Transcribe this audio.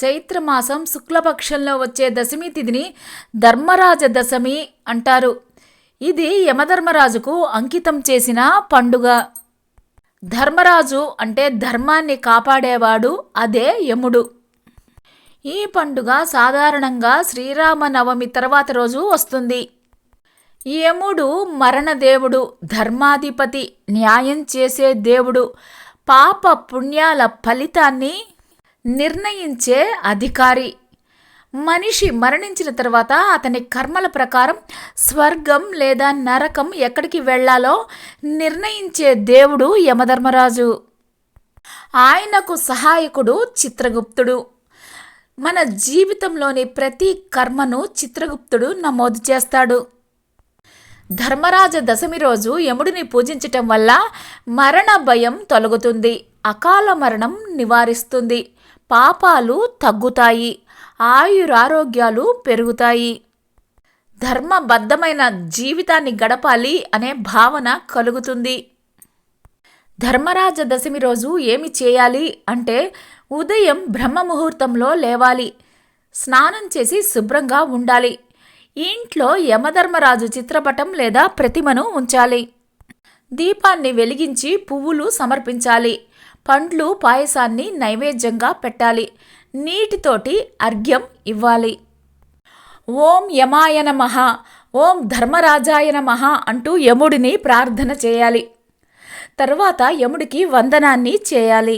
చైత్రమాసం శుక్లపక్షంలో వచ్చే దశమి తిథిని ధర్మరాజ దశమి అంటారు. ఇది యమధర్మరాజుకు అంకితం చేసిన పండుగ. ధర్మరాజు అంటే ధర్మాన్ని కాపాడేవాడు, అదే యముడు. ఈ పండుగ సాధారణంగా శ్రీరామనవమి తర్వాత రోజు వస్తుంది. యముడు మరణదేవుడు, ధర్మాధిపతి, న్యాయం చేసే దేవుడు, పాప పుణ్యాల ఫలితాన్ని నిర్ణయించే అధికారి. మనిషి మరణించిన తర్వాత అతని కర్మల ప్రకారం స్వర్గం లేదా నరకం ఎక్కడికి వెళ్లాలో నిర్ణయించే దేవుడు యమధర్మరాజు. ఆయనకు సహాయకుడు చిత్రగుప్తుడు. మన జీవితంలోని ప్రతి కర్మను చిత్రగుప్తుడు నమోదు చేస్తాడు. ధర్మరాజ దశమి రోజు యముడిని పూజించటం వల్ల మరణ భయం తొలగుతుంది, అకాల మరణం నివారిస్తుంది, పాపాలు తగ్గుతాయి, ఆయురారోగ్యాలు పెరుగుతాయి, ధర్మబద్ధమైన జీవితాన్ని గడపాలి అనే భావన కలుగుతుంది. ధర్మరాజ దశమి రోజు ఏమి చేయాలి అంటే ఉదయం బ్రహ్మముహూర్తంలో లేవాలి, స్నానం చేసి శుభ్రంగా ఉండాలి, ఇంట్లో యమధర్మరాజు చిత్రపటం లేదా ప్రతిమను ఉంచాలి, దీపాన్ని వెలిగించి పువ్వులు సమర్పించాలి, పండ్లు పాయసాన్ని నైవేద్యంగా పెట్టాలి, నీటితోటి అర్ఘ్యం ఇవ్వాలి. ఓం యమాయ నమః, ఓం ధర్మరాజాయ నమః అంటూ యముడిని ప్రార్థన చేయాలి. తరువాత యముడికి వందనాన్ని చేయాలి.